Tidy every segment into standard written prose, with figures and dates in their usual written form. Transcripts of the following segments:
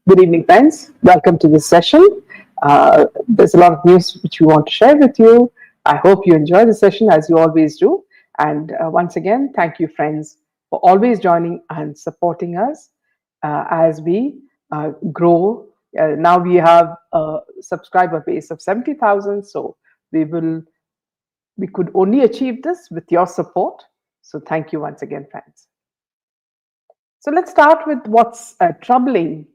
Good evening, friends. Welcome to this session. There's a lot of news which we want to share with you. I hope you enjoy the session as you always do. And once again, thank you, friends, for always joining and supporting us as we grow. Now we have a subscriber base of 70,000. So we will we could only achieve this with your support. So thank you once again, friends. So let's start with what's troubling,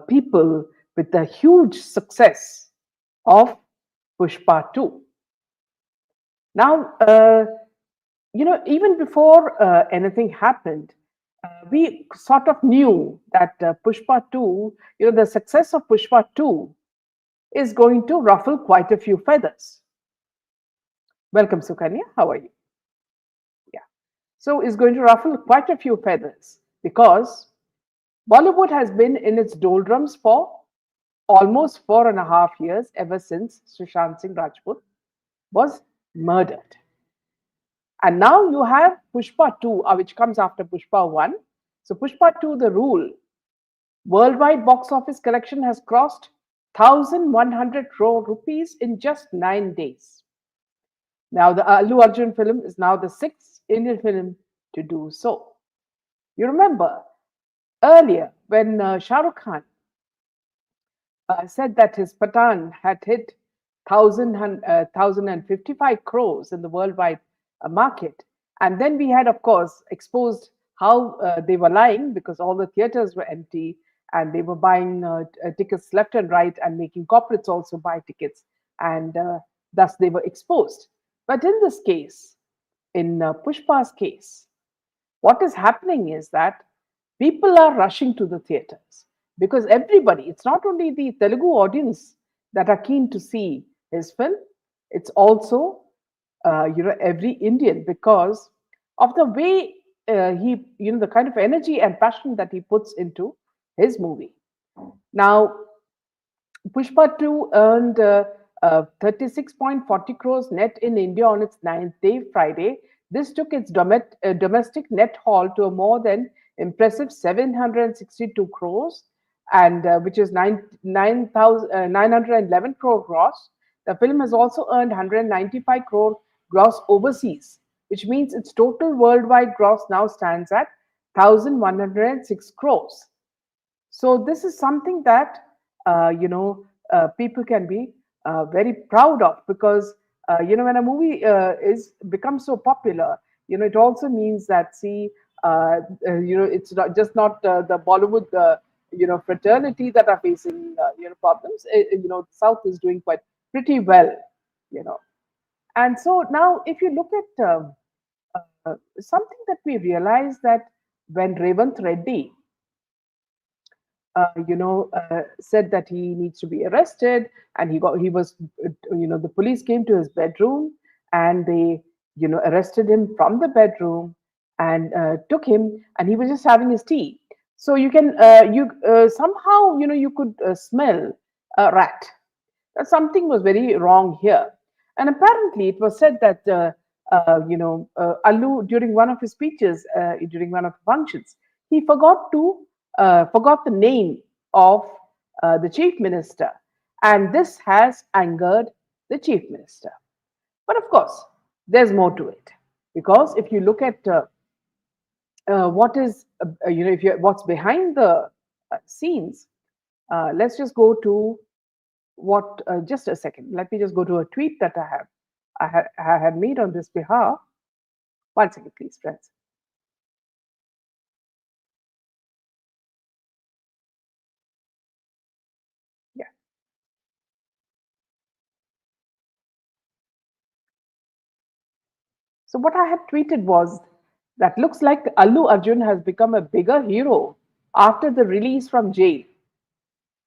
people with the huge success of Pushpa 2. Now, even before anything happened, we sort of knew that Pushpa 2, the success of Pushpa 2 is going to ruffle quite a few feathers. Welcome, Sukanya. How are you? Yeah. So, it's going to ruffle quite a few feathers because Bollywood has been in its doldrums for almost 4.5 years, ever since Sushant Singh Rajput was murdered. And now you have Pushpa 2, which comes after Pushpa 1. So, Pushpa 2, the rule, worldwide box office collection has crossed 1,100 crore rupees in just 9 days. Now, the Allu Arjun film is now the sixth Indian film to do so. You remember earlier when Shah Rukh Khan said that his Patan had hit 1,055 crores in the worldwide market. And then we had, of course, exposed how they were lying because all the theaters were empty and they were buying tickets left and right and making corporates also buy tickets. And thus they were exposed. But in this case, in Pushpa's case, what is happening is that people are rushing to the theaters because everybody, it's not only the Telugu audience that are keen to see his film, it's also, every Indian because of the way the kind of energy and passion that he puts into his movie. Now, Pushpa 2 earned 36.40 crores net in India on its ninth day, Friday. This took its domestic net haul to a more than impressive 762 crores, and which is 911 crore gross. The film has also earned 195 crore gross overseas, which means its total worldwide gross now stands at 1,106 crores. So this is something that people can be very proud of because when a movie is becomes so popular, it also means that it's not the Bollywood fraternity that are facing problems. South is doing quite pretty well, you know. And so now, if you look at something that we realize that when Revant Reddy said that he needs to be arrested, and the police came to his bedroom and they, arrested him from the bedroom and took him, and he was just having his tea. So you can, you somehow, you could smell a rat. That something was very wrong here. And apparently, it was said that Allu, during one of his speeches, during one of the functions, he forgot the name of the chief minister, and this has angered the chief minister. But of course, there's more to it because if you look at what is, if you what's behind the scenes, let's just go to what. Just a second. Let me just go to a tweet that I had made on this behalf. One second, please, friends. Yeah. So what I had tweeted was that looks like Allu Arjun has become a bigger hero after the release from jail.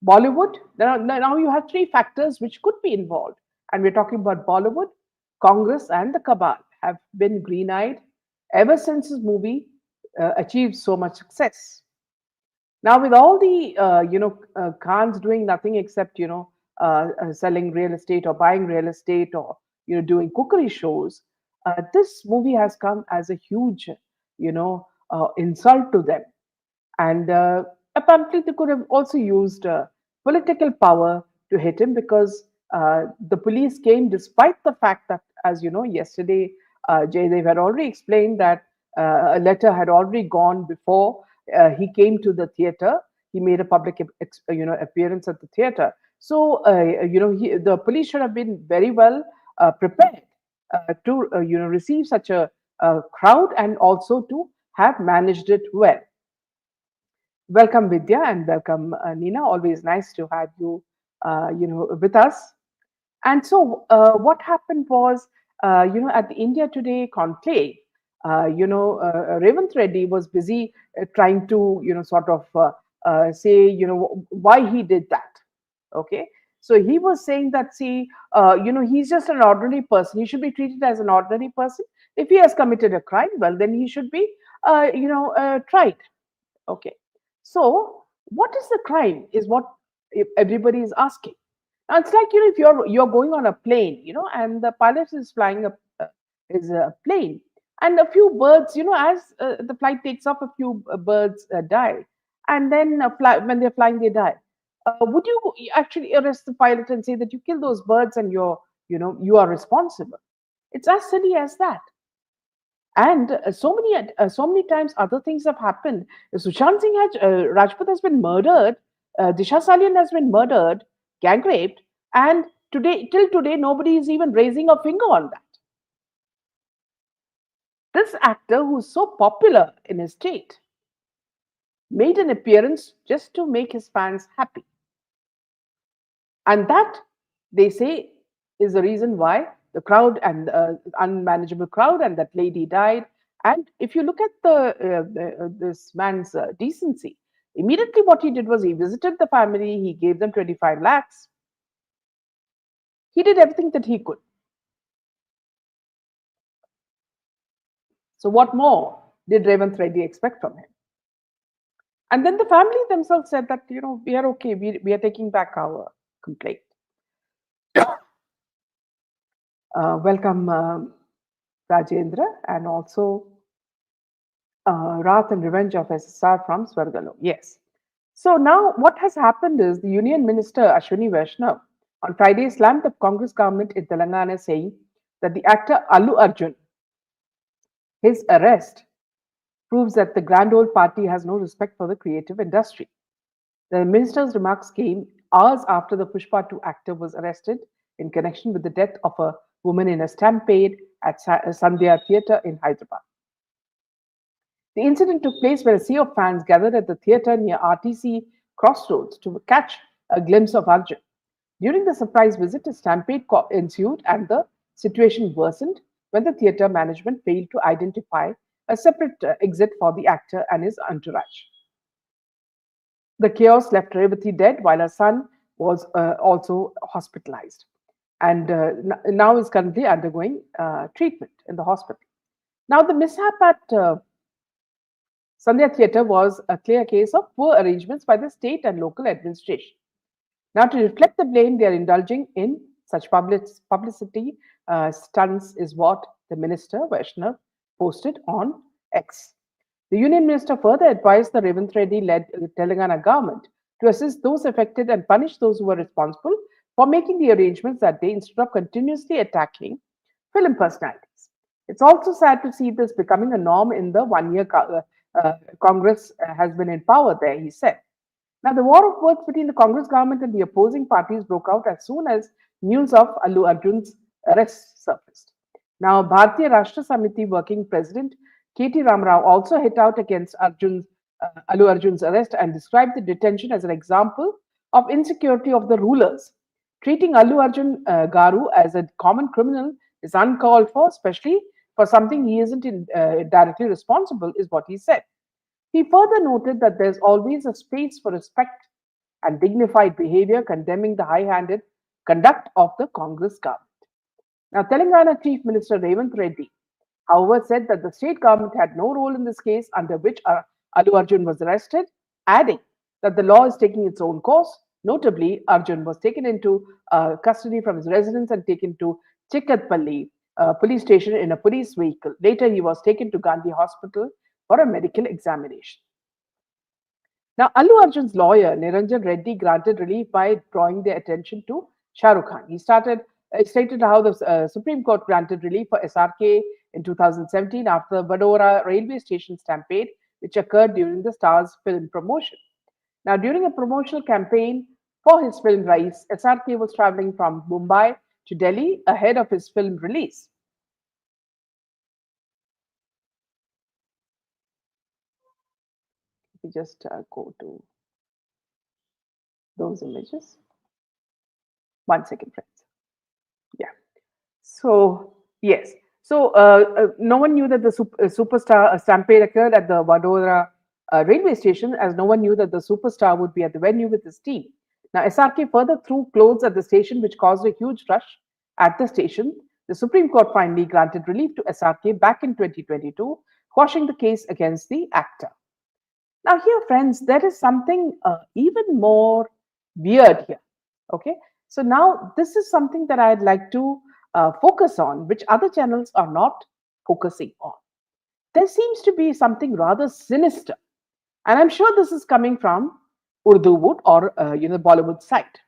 Bollywood, now you have three factors which could be involved. And we're talking about Bollywood, Congress, and the cabal have been green eyed ever since his movie achieved so much success. Now, with all the Khans doing nothing except selling real estate or buying real estate or doing cookery shows, this movie has come as a huge insult to them. And Apparently, they could have also used political power to hit him because the police came despite the fact that, as you know, yesterday Jaydev had already explained that a letter had already gone before he came to the theater. He made a public, appearance at the theater. So, the police should have been very well prepared to, receive such a crowd and also to have managed it well. Welcome, Vidya, and welcome, Nina. Always nice to have you, with us. And so, what happened was, at the India Today conclave, Revant Reddy was busy trying to, sort of say, why he did that. Okay. So he was saying that, see, he's just an ordinary person. He should be treated as an ordinary person. If he has committed a crime, well, then he should be, tried. Okay. So, what is the crime? Is what everybody is asking. Now, it's like if you're going on a plane, and the pilot is flying is a plane, and a few birds, as the flight takes off, a few birds die, and then when they're flying, they die. Would you actually arrest the pilot and say that you killed those birds and you are responsible? It's as silly as that. And so many times other things have happened. Sushant Singh Rajput has been murdered. Disha Salian has been murdered, gang raped, and till today, nobody is even raising a finger on that. This actor, who's so popular in his state, made an appearance just to make his fans happy, and that, they say, is the reason why the crowd and unmanageable crowd and that lady died. And if you look at this man's decency, immediately what he did was he visited the family, he gave them 25 lakhs, he did everything that he could. So what more did Revant Reddy expect from him? And then the family themselves said that, we are okay, we are taking back our complaint. Welcome, Rajendra, and also Wrath and Revenge of SSR from Swargalo. Yes. So now what has happened is the Union Minister Ashwini Vaishnav on Friday slammed the Congress government in Telangana, saying that the actor Allu Arjun, his arrest proves that the grand old party has no respect for the creative industry. The minister's remarks came hours after the Pushpa 2 actor was arrested in connection with the death of a woman in a stampede at Sandhya Theatre in Hyderabad. The incident took place when a sea of fans gathered at the theatre near RTC Crossroads to catch a glimpse of Arjun. During the surprise visit, a stampede ensued and the situation worsened when the theatre management failed to identify a separate exit for the actor and his entourage. The chaos left Revati dead while her son was also hospitalized and now is currently undergoing treatment in the hospital. Now, the mishap at Sandhya Theatre was a clear case of poor arrangements by the state and local administration. Now, to reflect the blame, they are indulging in such publicity stunts, is what the minister Vaishnav posted on X. The union minister further advised the Revant Reddy-led Telangana government to assist those affected and punish those who were responsible for making the arrangements that day instead of continuously attacking film personalities. It's also sad to see this becoming a norm in the one-year Congress has been in power there, he said. Now, the war of words between the Congress government and the opposing parties broke out as soon as news of Allu Arjun's arrest surfaced. Now, Bharatiya Rashtra Samiti working president K.T. Ramarao also hit out against Allu Arjun's arrest and described the detention as an example of insecurity of the rulers. Treating Allu Arjun Garu as a common criminal is uncalled for, especially for something he isn't directly responsible, is what he said. He further noted that there's always a space for respect and dignified behavior, condemning the high-handed conduct of the Congress government. Now, Telangana Chief Minister Revant Reddy, however, said that the state government had no role in this case under which Allu Arjun was arrested, adding that the law is taking its own course. Notably, Arjun was taken into custody from his residence and taken to Chikkatpalli police station in a police vehicle. Later, he was taken to Gandhi Hospital for a medical examination. Now, Allu Arjun's lawyer, Niranjan Reddy, granted relief by drawing their attention to Shah Rukh Khan. Stated how the Supreme Court granted relief for SRK in 2017 after the Vadodara railway station stampede, which occurred during the star's film promotion. Now, during a promotional campaign for his film Rise, SRK was traveling from Mumbai to Delhi ahead of his film release. If we just go to those images. 1 second, friends. Yeah. So, yes. So, no one knew that the superstar stampede occurred at the Vadodara railway station, as no one knew that the superstar would be at the venue with his team. Now, SRK further threw clothes at the station, which caused a huge rush at the station. The Supreme Court finally granted relief to SRK back in 2022, quashing the case against the actor. Now, here, friends, there is something even more weird here. Okay, so now this is something that I'd like to focus on, which other channels are not focusing on. There seems to be something rather sinister, and I'm sure this is coming from Urduwood or Bollywood site.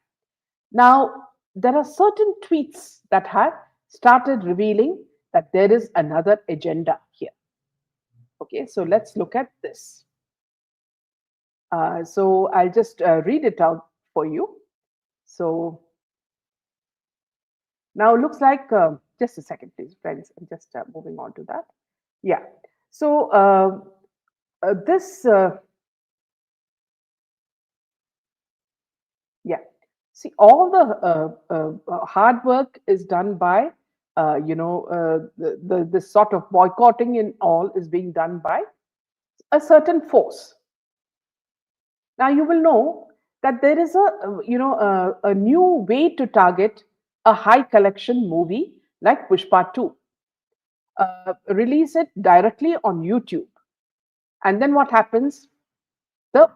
Now, there are certain tweets that have started revealing that there is another agenda here. Okay, so let's look at this. So I'll just read it out for you. So now it looks like, just a second, please, friends. I'm just moving on to that. Yeah. So this, yeah. See, all the hard work is done by, this sort of boycotting and all is being done by a certain force. Now you will know that there is a new way to target a high collection movie like Pushpa 2. Release it directly on YouTube, and then what happens? The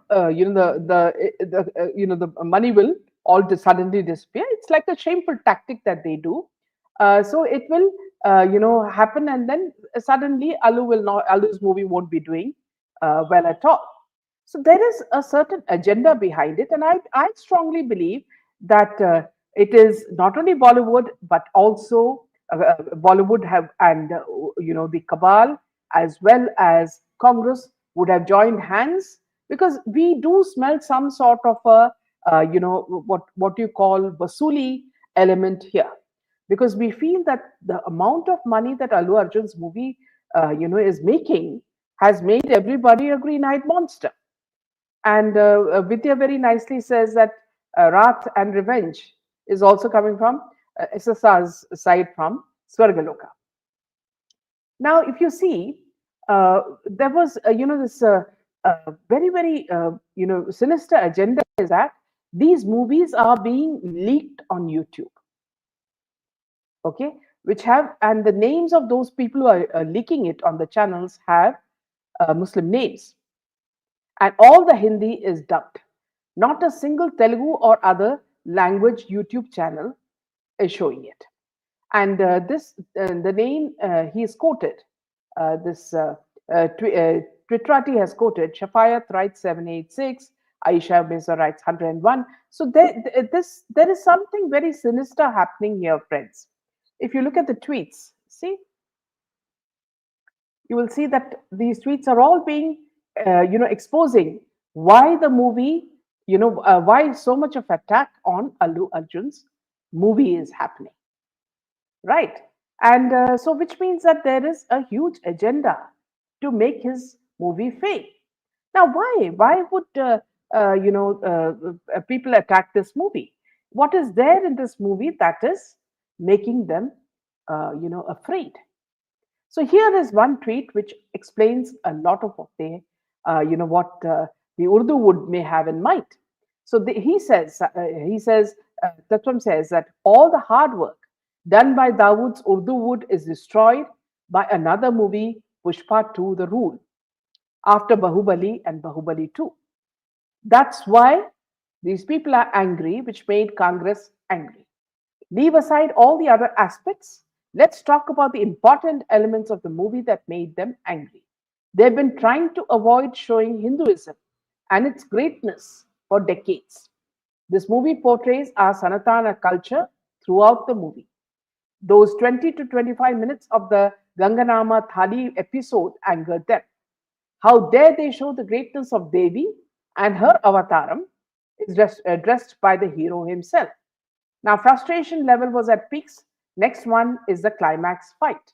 money will all suddenly disappear. It's like a shameful tactic that they do. So it will happen, and then suddenly Allu's movie won't be doing well at all. So there is a certain agenda behind it, and I strongly believe that it is not only Bollywood but also Bollywood have and the cabal as well as Congress would have joined hands, because we do smell some sort of a what you call vasuli element here, because we feel that the amount of money that Allu Arjun's movie is making has made everybody a green-eyed monster. And Vidya very nicely says that wrath and revenge is also coming from SSR's side from Swargaloka. Now, if you see, there was, this very, very, sinister agenda is that these movies are being leaked on YouTube. Okay, which have, and the names of those people who are leaking it on the channels have Muslim names. And all the Hindi is dubbed. Not a single Telugu or other language YouTube channel is showing it. And the name he is quoted, Tritrati has quoted, Shafayat writes 786, Aisha Mirza writes 101. So there is something very sinister happening here, friends. If you look at the tweets, see, you will see that these tweets are all being, exposing why the movie, why so much of attack on Allu Arjun's movie is happening, right? And so, which means that there is a huge agenda to make his movie fail. Now, why? Why would people attack this movie? What is there in this movie that is making them, afraid? So here is one tweet which explains a lot of what the Urdu would may have in mind. So Tatwam says that all the hard work done by Dawood's Urdu wood is destroyed by another movie, Pushpa 2, The Rule, after Bahubali and Bahubali 2. That's why these people are angry, which made Congress angry. Leave aside all the other aspects. Let's talk about the important elements of the movie that made them angry. They've been trying to avoid showing Hinduism and its greatness for decades. This movie portrays our Sanatana culture throughout the movie. Those 20 to 25 minutes of the Ganganama Thali episode angered them. How dare they show the greatness of Devi and her avataram is addressed by the hero himself. Now, frustration level was at peaks. Next one is the climax fight.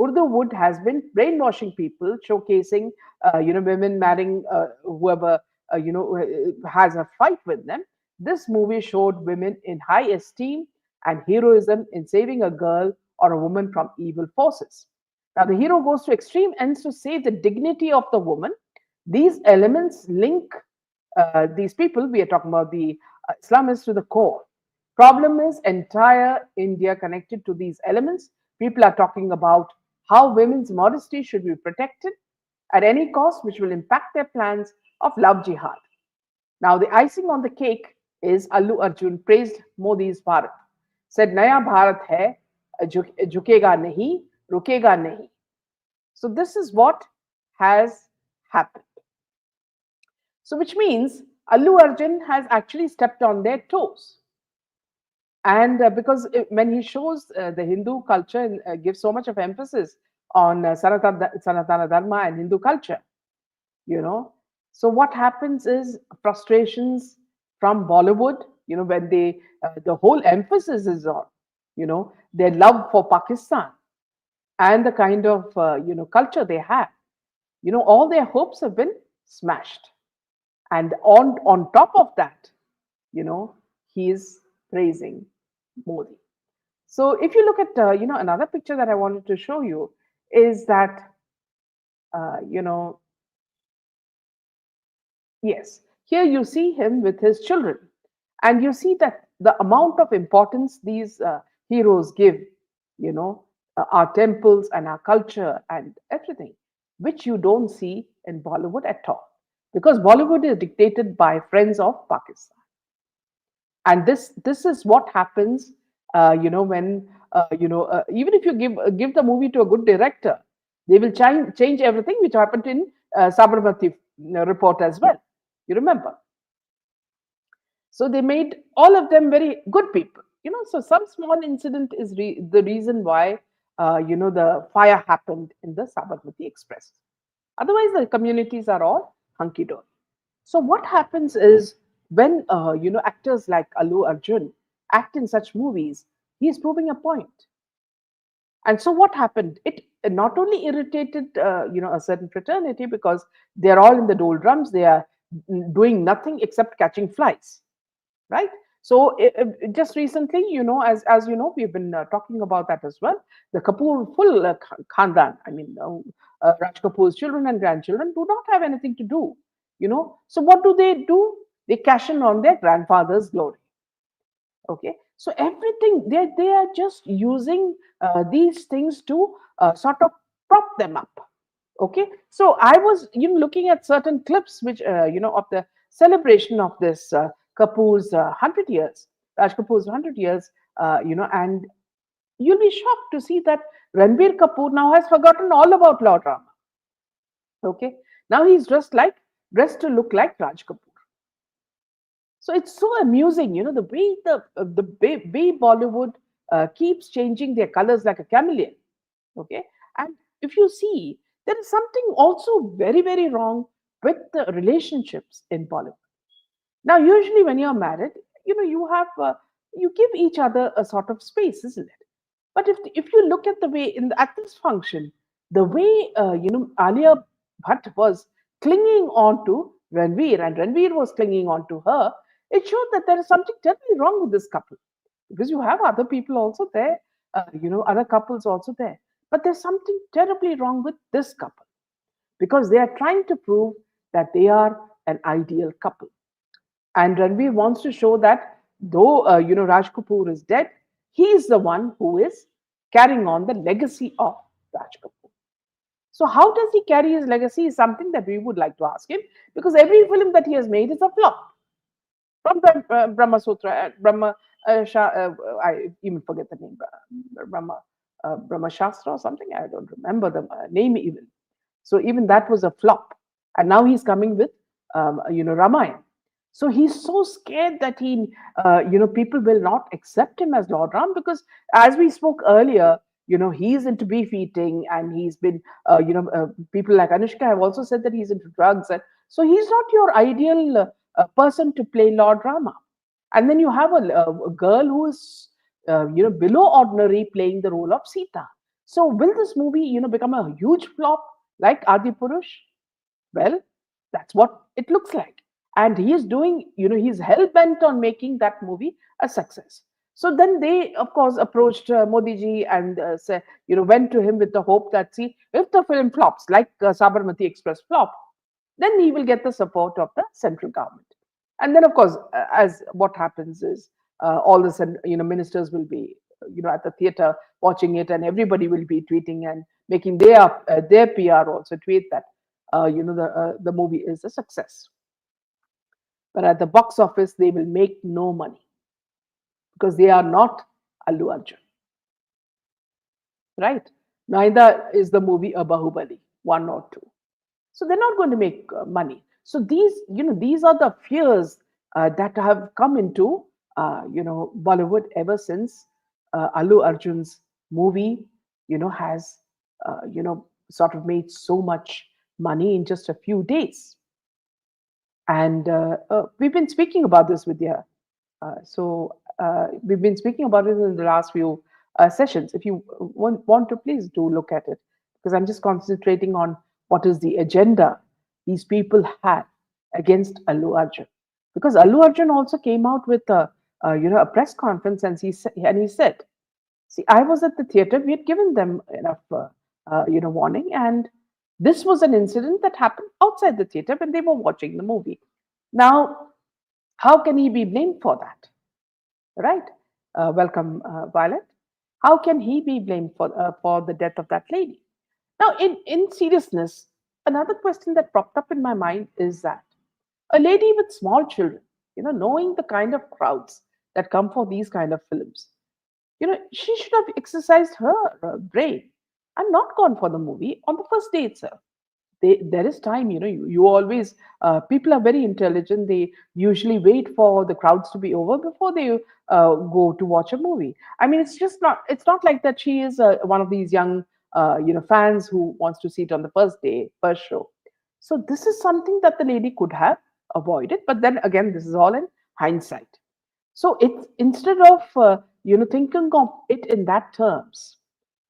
Urdu Wood has been brainwashing people, showcasing, women marrying whoever, has a fight with them. This movie showed women in high esteem and heroism in saving a girl or a woman from evil forces. Now, the hero goes to extreme ends to save the dignity of the woman. These elements link these people, we are talking about the Islamists, to the core. Problem is, entire India connected to these elements. People are talking about how women's modesty should be protected at any cost, which will impact their plans of love jihad. Now, the icing on the cake is Allu Arjun praised Modi's Bharat, said, Naya Bharat hai, jhukega nahi, rukega nahi. So, this is what has happened. So, which means Allu Arjun has actually stepped on their toes. And because when he shows the Hindu culture and gives so much of emphasis on Sanatana Dharma and Hindu culture, you know, so what happens is frustrations from Bollywood, when the whole emphasis is on, their love for Pakistan and the kind of, culture they have, all their hopes have been smashed. And on top of that, he is praising Modi. So if you look at another picture that I wanted to show you is that uh, you know yes, here you see him with his children, and you see that the amount of importance these heroes give, our temples and our culture and everything, which you don't see in Bollywood at all, because Bollywood is dictated by friends of Pakistan. And this is what happens when even if you give the movie to a good director, they will change everything, which happened in Sabarmati report as well, you remember. So they made all of them very good people, so some small incident is the reason why the fire happened in the Sabarmati Express. Otherwise the communities are all hunky dory. So what happens is when actors like Allu Arjun act in such movies, he is proving a point. And so what happened? It not only irritated a certain fraternity, because they are all in the doldrums, they are doing nothing except catching flies, right? So just recently, as you know, we've been talking about that as well. The Kapoor full khandan, I mean, Raj Kapoor's children and grandchildren do not have anything to do, So what do? They cash in on their grandfather's glory. Okay, so everything they are just using these things to sort of prop them up. Okay, so I was looking at certain clips which of the celebration of this Kapoor's 100 years, Raj Kapoor's 100 years, and you'll be shocked to see that Ranbir Kapoor now has forgotten all about law drama. Okay, now he's dressed to look like Raj Kapoor. So it's so amusing, the way way Bollywood keeps changing their colors like a chameleon. Okay, and if you see, there is something also very very wrong with the relationships in Bollywood. Now, usually when you're married, you have you give each other a sort of space, isn't it? But if you look at the way at this function, the way Alia Bhatt was clinging on to Ranveer and Ranveer was clinging on to her, it showed that there is something terribly wrong with this couple, because you have other people also there, other couples also there, but there's something terribly wrong with this couple, because they are trying to prove that they are an ideal couple. And Ranveer wants to show that though Raj Kapoor is dead, he is the one who is carrying on the legacy of Raj Kapoor. So how does he carry his legacy is something that we would like to ask him, because every film that he has made is a flop. From Brahma Sutra, I even forget the name, Brahma Shastra or something. I don't remember the name even. So even that was a flop, and now he's coming with Ramayana. So he's so scared that people will not accept him as Lord Ram because, as we spoke earlier, he's into beef eating and he's been, people like Anushka have also said that he's into drugs. And so he's not your ideal person to play Lord Rama. And then you have a girl who is, below ordinary playing the role of Sita. So will this movie, become a huge flop like Adi Purush? Well, that's what it looks like. And he is doing, he's hell bent on making that movie a success. So then they, of course, approached Modi ji and went to him with the hope that, see, if the film flops, like Sabarmati Express flopped, then he will get the support of the central government. And then, of course, as what happens is all the ministers will be, at the theater watching it, and everybody will be tweeting and making their PR also tweet that the movie is a success. But at the box office, they will make no money because they are not Allu Arjun, right? Neither is the movie a Bahubali 1 or 2. So they're not going to make money. So these are the fears that have come into Bollywood ever since Allu Arjun's movie has sort of made so much money in just a few days. And we've been speaking about this, Vidya. We've been speaking about it in the last few sessions. If you want to, please do look at it because I'm just concentrating on what is the agenda these people had against Allu Arjun. Because Allu Arjun also came out with a press conference and he said, "See, I was at the theater. We had given them enough warning, and this was an incident that happened outside the theater when they were watching the movie. Now, how can he be blamed for that?" Right? Welcome, Violet. How can he be blamed for the death of that lady? Now, in seriousness, another question that popped up in my mind is that a lady with small children, knowing the kind of crowds that come for these kind of films, she should have exercised her brain and not gone for the movie on the first day itself. There is time, you always, people are very intelligent. They usually wait for the crowds to be over before they go to watch a movie. I mean, it's not like that she is one of these young, fans who wants to see it on the first day, first show. So this is something that the lady could have avoided. But then again, this is all in hindsight. So it's instead of thinking of it in that terms,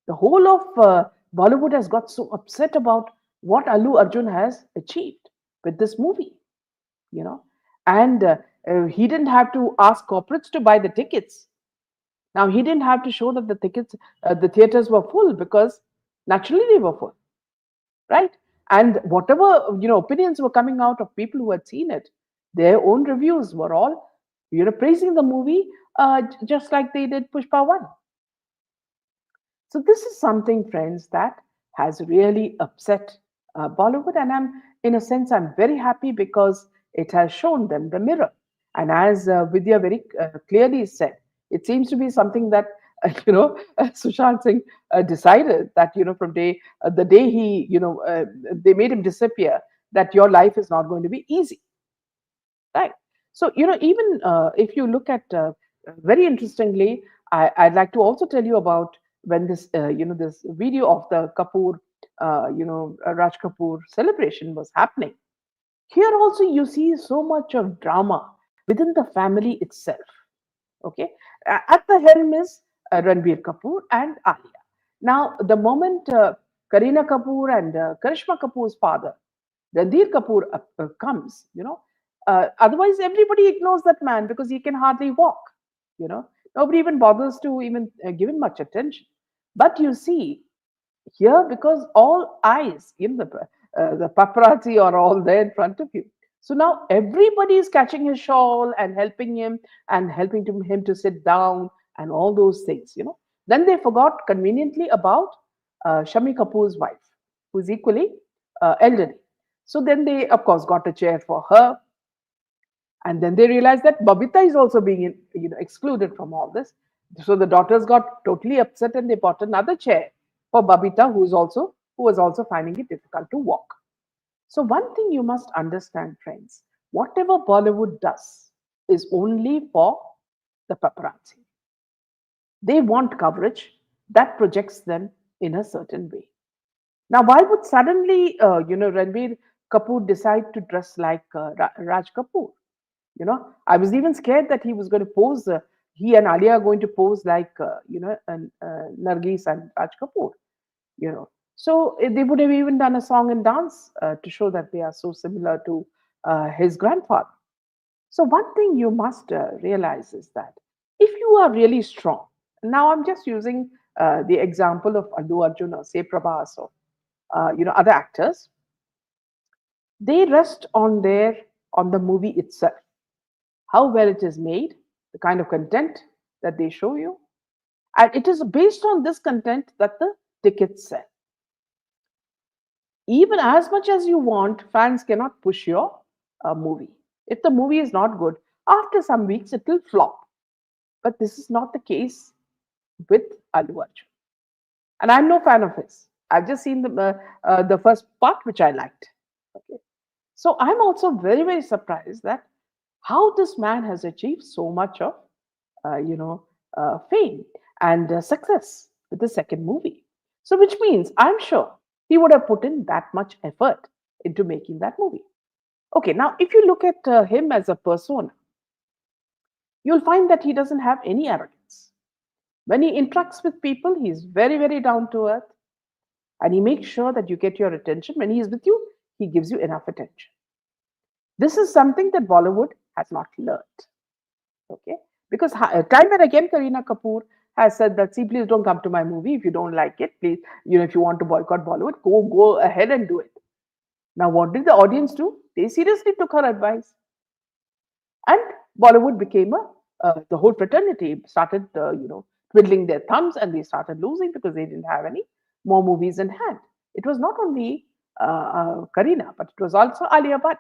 the whole of Bollywood has got so upset about what Allu Arjun has achieved with this movie, you know, and he didn't have to ask corporates to buy the tickets. Now he didn't have to show that the theaters were full because naturally they were full, right? And whatever opinions were coming out of people who had seen it, their own reviews were all praising the movie, just like they did Pushpa 1. So this is something, friends, that has really upset Bollywood, and in a sense, I'm very happy because it has shown them the mirror. And as Vidya very clearly said, it seems to be something that Sushant Singh decided that from the day he they made him disappear, that your life is not going to be easy, right? So even if you look at very interestingly, I'd like to also tell you about when this this video of the Kapoor Raj Kapoor celebration was happening. Here also you see so much of drama within the family itself. Okay, at the helm is Ranbir Kapoor and Alia. Now, the moment Kareena Kapoor and Karishma Kapoor's father, Ranbir Kapoor, comes, otherwise everybody ignores that man because he can hardly walk. Nobody even bothers to even give him much attention. But you see, here, because all eyes in the paparazzi are all there in front of you. So now everybody is catching his shawl and helping him and helping him to sit down and all those things. Then they forgot conveniently about Shami Kapoor's wife, who's equally elderly. So then they, of course, got a chair for her. And then they realized that Babita is also being excluded from all this. So the daughters got totally upset and they bought another chair for Babita, who was also finding it difficult to walk. So, one thing you must understand, friends, whatever Bollywood does is only for the paparazzi. They want coverage that projects them in a certain way. Now, why would suddenly, Ranbir Kapoor decide to dress like Raj Kapoor? I was even scared that he was going to pose. He and Ali are going to pose like, Nargis and Raj Kapoor. So they would have even done a song and dance to show that they are so similar to his grandfather. So one thing you must realize is that if you are really strong, now I'm just using the example of Allu Arjun or say Prabhas or other actors, they rest on the movie itself, how well it is made, the kind of content that they show you, and it is based on this content that the tickets sell. Even as much as you want, fans cannot push your movie. If the movie is not good, after some weeks it will flop. But this is not the case with Allu Arjun. And I'm no fan of his. I've just seen the first part, which I liked. Okay. So I'm also very, very surprised that how this man has achieved so much of, fame and success with the second movie. So, which means I'm sure he would have put in that much effort into making that movie. Okay, now if you look at him as a persona, you'll find that he doesn't have any arrogance. When he interacts with people, he's very, very down to earth and he makes sure that you get your attention. When he is with you, he gives you enough attention. This is something that Bollywood has not learned. Okay, because time and again, Kareena Kapoor has said that, see, please don't come to my movie if you don't like it. Please, if you want to boycott Bollywood, go ahead and do it. Now, what did the audience do? They seriously took her advice. And Bollywood became the whole fraternity started, twiddling their thumbs and they started losing because they didn't have any more movies in hand. It was not only Kareena, but it was also Alia Bhatt.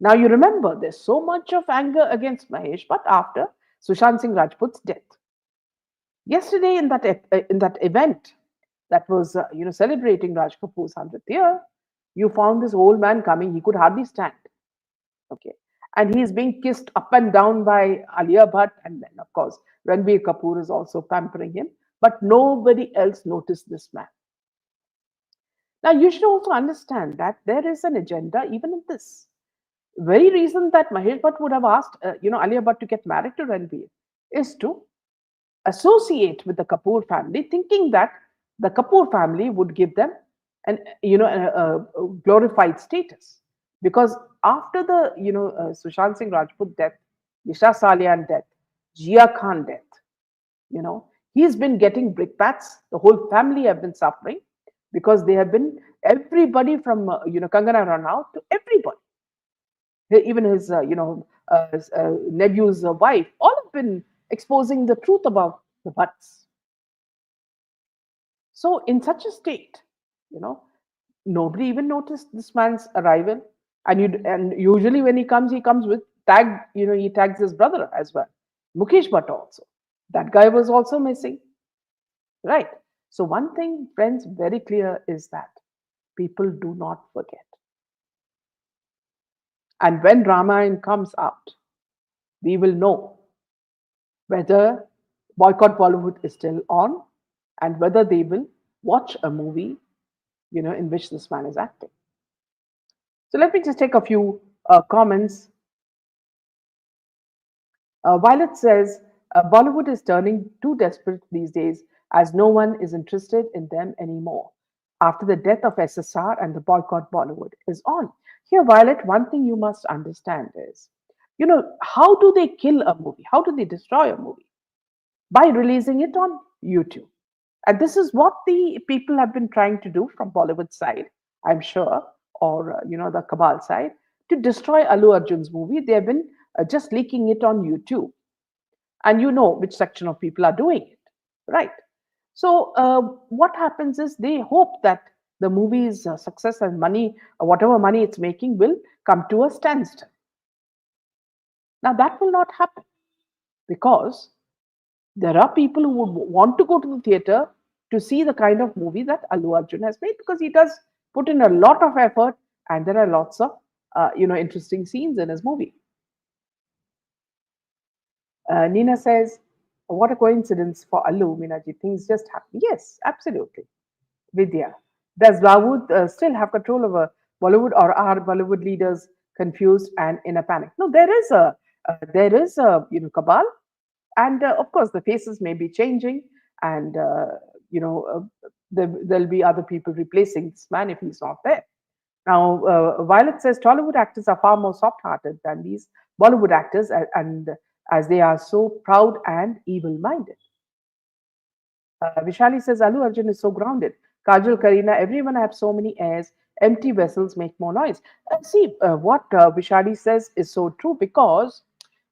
Now you remember there's so much of anger against Mahesh, but after Sushant Singh Rajput's death. Yesterday in that event that was celebrating Raj Kapoor's 100th year, you found this old man coming. He could hardly stand. Okay, and he's being kissed up and down by Alia Bhatt, and then of course Ranbir Kapoor is also pampering him. But nobody else noticed this man. Now you should also understand that there is an agenda even in this. Very reason that Mahesh Bhatt would have asked, Alia Bhatt to get married to Ranbir is to associate with the Kapoor family, thinking that the Kapoor family would give them an, a glorified status. Because after the, Sushant Singh Rajput death, Disha Salian death, Jia Khan death, he's been getting brickbats. The whole family have been suffering because they have been everybody from, Kangana Ranaut to everybody even his, nephew's wife, all have been exposing the truth about the butts. So, in such a state, nobody even noticed this man's arrival. And usually when he comes with tag, he tags his brother as well, Mukesh Bhatt also. That guy was also missing, right? So, one thing, friends, very clear is that people do not forget. And when Ramayana comes out, we will know whether boycott Bollywood is still on and whether they will watch a movie, in which this man is acting. So let me just take a few comments. Violet says, Bollywood is turning too desperate these days as no one is interested in them anymore. After the death of SSR and the boycott Bollywood is on. Here, Violet, one thing you must understand is, how do they kill a movie? How do they destroy a movie? By releasing it on YouTube. And this is what the people have been trying to do from Bollywood side, I'm sure, or, the Cabal side, to destroy Allu Arjun's movie. They have been just leaking it on YouTube. And you know which section of people are doing it, right? So what happens is they hope that the movie's success and money, whatever money it's making, will come to a standstill. Now that will not happen because there are people who would want to go to the theater to see the kind of movie that Allu Arjun has made because he does put in a lot of effort and there are lots of interesting scenes in his movie. Nina says, "What a coincidence for Allu, Minaji. Things just happen." Yes, absolutely. Vidya, does Bollywood still have control over Bollywood, or are Bollywood leaders confused and in a panic? No, there is a cabal, and of course the faces may be changing, and there'll be other people replacing this man if he's not there. Now, Violet says Tollywood actors are far more soft-hearted than these Bollywood actors, and as they are so proud and evil-minded. Vishali says Allu Arjun is so grounded. Kajal, Karina, everyone have so many airs. Empty vessels make more noise. See, what Vishali says is so true because,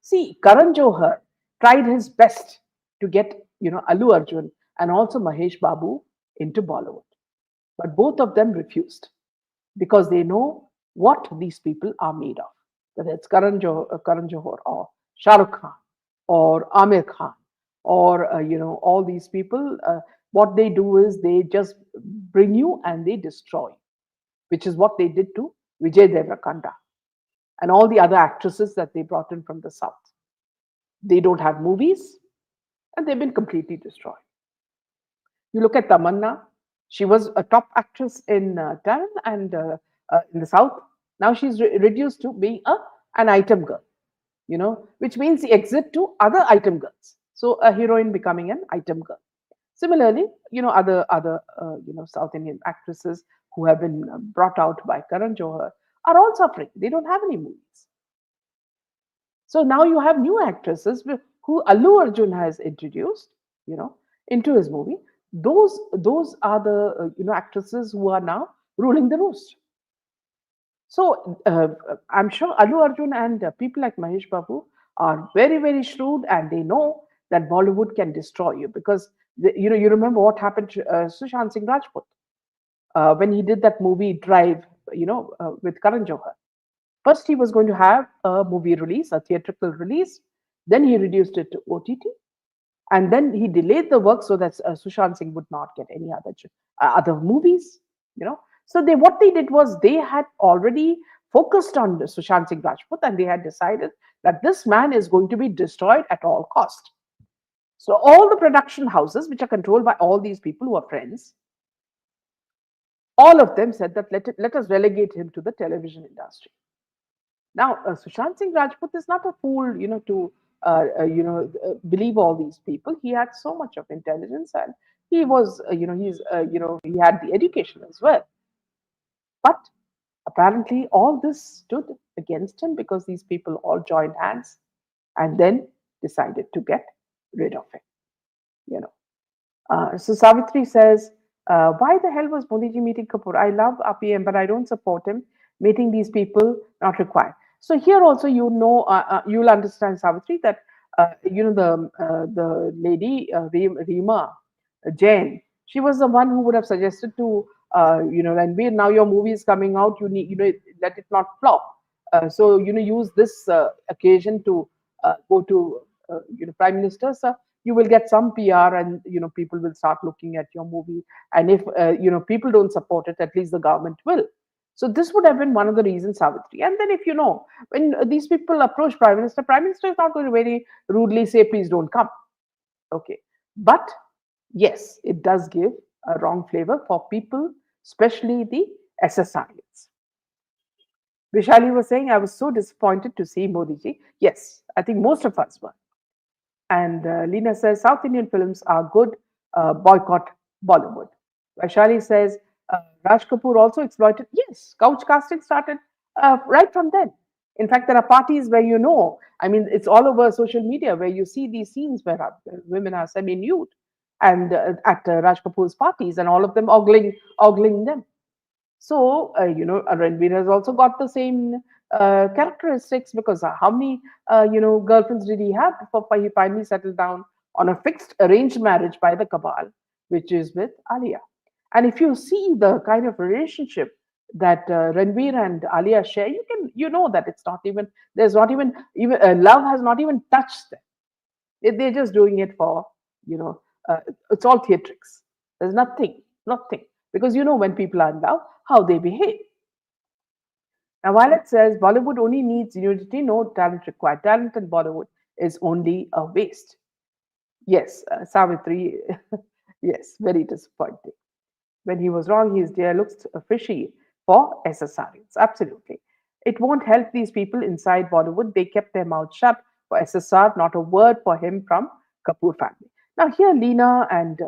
see, Karan Johar tried his best to get Allu Arjun and also Mahesh Babu into Bollywood, but both of them refused because they know what these people are made of, whether it's Karan Johar or Shah Rukh Khan or Amir Khan or all these people. What they do is they just bring you and they destroy, which is what they did to Vijay Deverakonda and all the other actresses that they brought in from the south. They don't have movies and they've been completely destroyed. You look at Tamanna, she was a top actress in Tamil and in the South. Now she's reduced to being an item girl, which means the exit to other item girls. So a heroine becoming an item girl. Similarly, other South Indian actresses who have been brought out by Karan Johar are all suffering. They don't have any movies. So now you have new actresses who Allu Arjun has introduced, into his movie. Those are the actresses who are now ruling the roost. So I'm sure Allu Arjun and people like Mahesh Babu are very very shrewd, and they know that Bollywood can destroy you because you remember what happened to Sushant Singh Rajput when he did that movie Drive, with Karan Johar. First, he was going to have a movie release, a theatrical release. Then he reduced it to OTT, and then he delayed the work so that Sushant Singh would not get any other movies. So what they did was they had already focused on Sushant Singh Rajput, and they had decided that this man is going to be destroyed at all cost. So all the production houses, which are controlled by all these people who are friends, all of them said that let us relegate him to the television industry. Now, Sushant Singh Rajput is not a fool, to believe all these people. He had so much of intelligence, and he was, he had the education as well. But apparently, all this stood against him because these people all joined hands and then decided to get rid of him. You know. So Savitri says, why the hell was Modi ji meeting Kapoor? I love RPM, but I don't support him. Meeting these people not required. So here also, you'll understand, Savitri, that the lady Reema Jain, she was the one who would have suggested to Ranveer, now your movie is coming out, you need let it not flop. So use this occasion to go to Prime Minister, sir. You will get some PR, and people will start looking at your movie. And if people don't support it, at least the government will. So this would have been one of the reasons, Savitri. And then if when these people approach Prime Minister is not going to very rudely say, please don't come. Okay. But yes, it does give a wrong flavor for people, especially the SSRs. Vishali was saying, I was so disappointed to see Modi ji. Yes, I think most of us were. And Lena says, South Indian films are good, boycott Bollywood. Vaishali says, Raj Kapoor also exploited. Yes, couch casting started right from then. In fact, there are parties where I mean, it's all over social media where you see these scenes where women are semi-nude and at Raj Kapoor's parties, and all of them ogling them. So, Ranveer has also got the same characteristics because how many, girlfriends did he have before he finally settled down on a fixed arranged marriage by the Cabal, which is with Alia. And if you see the kind of relationship that Ranveer and Alia share, you know that it's not even, there's not even love has not even touched them. They're just doing it for, it's all theatrics. There's nothing, because when people are in love, how they behave. Now, while it says Bollywood only needs unity, no talent required. Talent in Bollywood is only a waste. Yes, Savitri, yes, very disappointing. When he was wrong, his dear looks fishy for SSRs. Absolutely. It won't help these people inside Bollywood. They kept their mouth shut for SSR, not a word for him from Kapoor family. Now, here, Leena and,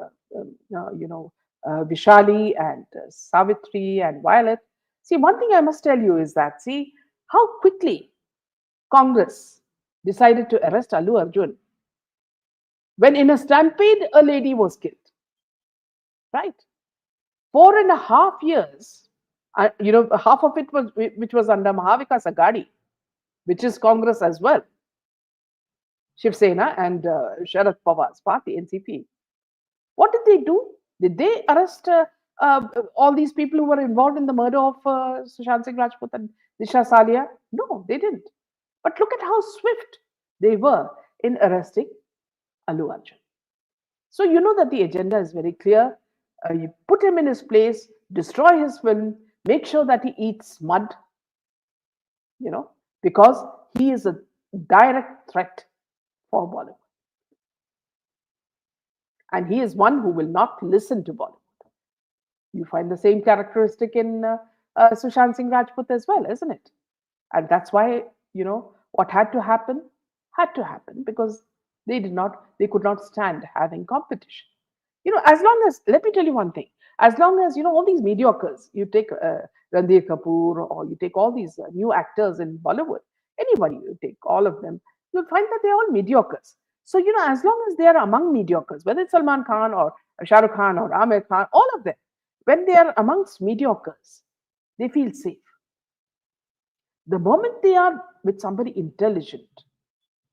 Vishali and Savitri and Violet. See, one thing I must tell you is that, see, how quickly Congress decided to arrest Allu Arjun when in a stampede a lady was killed, right? 4.5 years, half of it was which was under Mahavikas Agadi, which is Congress as well, Shiv Sena and Sharad Pawar's party, NCP. What did they do? Did they arrest all these people who were involved in the murder of Sushant Singh Rajput and Disha Salia? No, they didn't. But look at how swift they were in arresting Allu Arjun. So you know that the agenda is very clear. You put him in his place, destroy his film, make sure that he eats mud, you know, because he is a direct threat for Bollywood. And he is one who will not listen to Bollywood. You find the same characteristic in Sushant Singh Rajput as well, isn't it? And that's why, what had to happen because they could not stand having competition. As long as, let me tell you one thing, as long as, all these mediocres, you take Ranbir Kapoor or you take all these new actors in Bollywood, anybody, you take all of them, you'll find that they're all mediocres. So, as long as they are among mediocres, whether it's Salman Khan or Shah Rukh Khan or Amir Khan, all of them, when they are amongst mediocres, they feel safe. The moment they are with somebody intelligent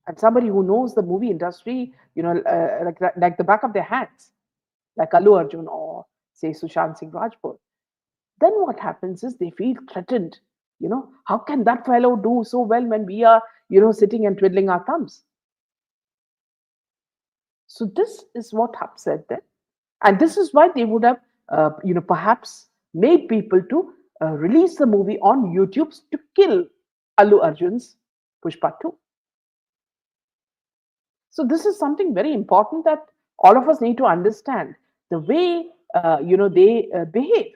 and somebody who knows the movie industry, like the back of their hands, like Allu Arjun or say Sushant Singh Rajput, then what happens is they feel threatened. How can that fellow do so well when we are, sitting and twiddling our thumbs? So this is what upset them, and this is why they would have, perhaps made people to release the movie on YouTube to kill Allu Arjun's Pushpa 2. So this is something very important that all of us need to understand the way they behave.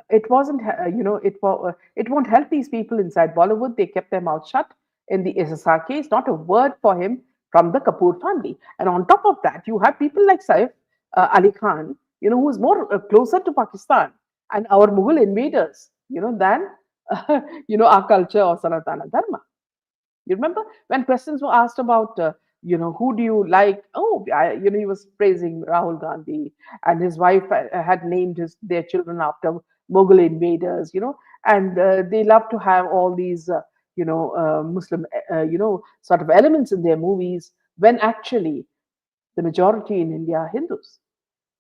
It wasn't it won't help these people inside Bollywood. They kept their mouth shut in the SSR case. Not a word for him from the Kapoor family. And on top of that, you have people like Saif Ali Khan, who is more closer to Pakistan and our Mughal invaders, than our culture or Sanatana Dharma. You remember when questions were asked about, who do you like? Oh, he was praising Rahul Gandhi, and his wife had named their children after Mughal invaders, and they love to have all these, Muslim, sort of elements in their movies when actually the majority in India are Hindus.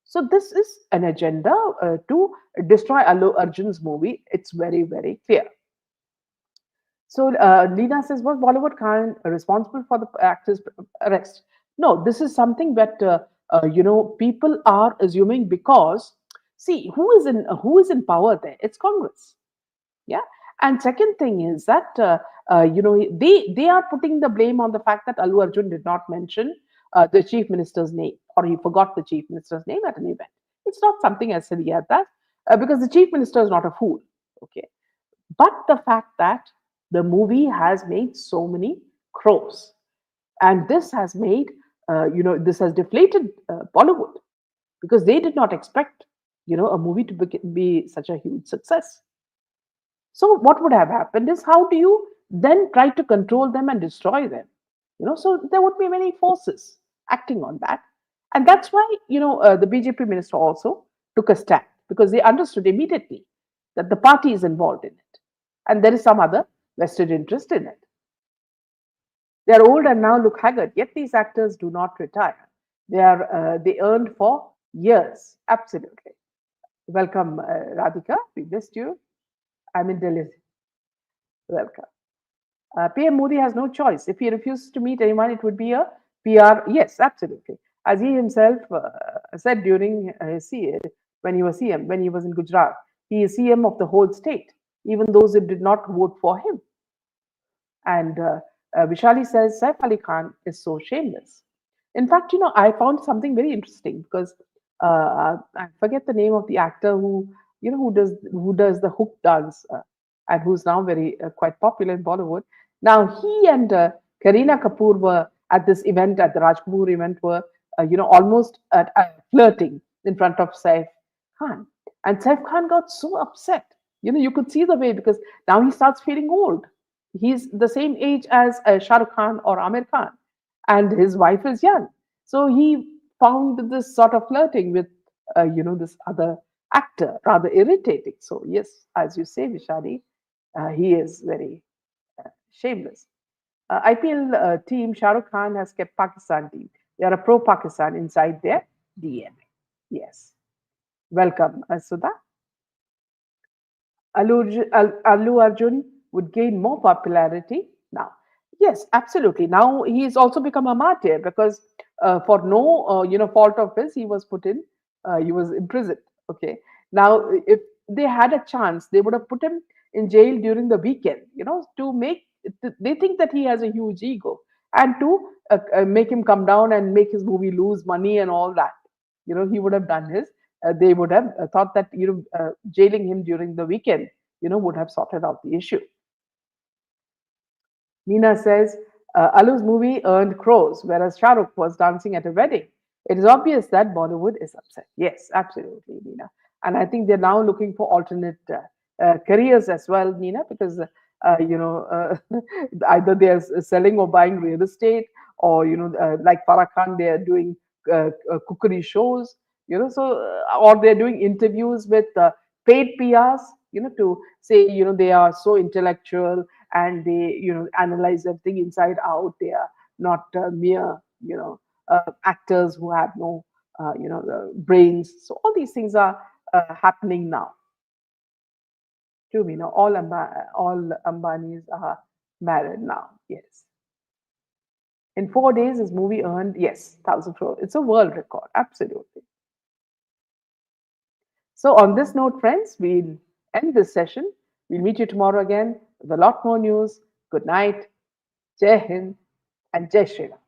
So this is an agenda to destroy Allu Arjun's movie. It's very, very clear. So Leena says, was Bollywood Khan responsible for the actor's arrest? No, this is something that people are assuming because see who is in power there? It's Congress, yeah. And second thing is that they are putting the blame on the fact that Allu Arjun did not mention the chief minister's name or he forgot the chief minister's name at an event. It's not something as silly as that because the chief minister is not a fool, okay. But the fact that the movie has made so many crores, and this has made, this has deflated Bollywood because they did not expect, a movie to be such a huge success. So what would have happened is how do you then try to control them and destroy them? So there would be many forces acting on that, and that's why the BJP minister also took a stand because they understood immediately that the party is involved in it and there is some other vested interest in it. They are old and now look haggard, yet these actors do not retire. They earned for years. Absolutely. Welcome, Radhika. We missed you. I'm in Delhi. Welcome. PM Modi has no choice. If he refuses to meet anyone, it would be a PR. Yes, absolutely. As he himself said during his when he was CM, when he was in Gujarat, he is CM of the whole state. even those who did not vote for him. And Vishali says Saif Ali Khan is so shameless. In fact, I found something very interesting because I forget the name of the actor who does the hook dance and who's now very quite popular in Bollywood. Now he and Kareena Kapoor were at this event at the Raj Kapoor event were almost flirting in front of Saif Khan, and Saif Khan got so upset. You could see the way because now he starts feeling old. He's the same age as Shah Rukh Khan or Amir Khan, and his wife is young. So he found this sort of flirting with, this other actor rather irritating. So yes, as you say, Vishali, he is very shameless. IPL team Shah Rukh Khan has kept Pakistan team. They are a pro-Pakistan inside their DNA. Yes, welcome, Sudha. Allu Arjun would gain more popularity now. Yes, absolutely. Now he's also become a martyr because for no fault of his, he was imprisoned. Okay. Now, if they had a chance, they would have put him in jail during the weekend. To make they think that he has a huge ego and to make him come down and make his movie lose money and all that. He would have done his. They would have thought that jailing him during the weekend would have sorted out the issue. Nina says Alu's movie earned crores, whereas Shah Rukh was dancing at a wedding. It is obvious that Bollywood is upset. Yes, absolutely, Nina. And I think they're now looking for alternate careers as well, Nina, because either they are selling or buying real estate, or like Farah Khan, they are doing cookery shows. Or they're doing interviews with paid PRs. To say they are so intellectual and they analyze everything inside out. They are not mere actors who have no brains. So all these things are happening now. True, all Ambanis are married now. Yes. In 4 days, his movie earned, yes, 1,000 crore. It's a world record. Absolutely. So, on this note, friends, we'll end this session. We'll meet you tomorrow again with a lot more news. Good night. Jai Hind and Jai Shri Ram.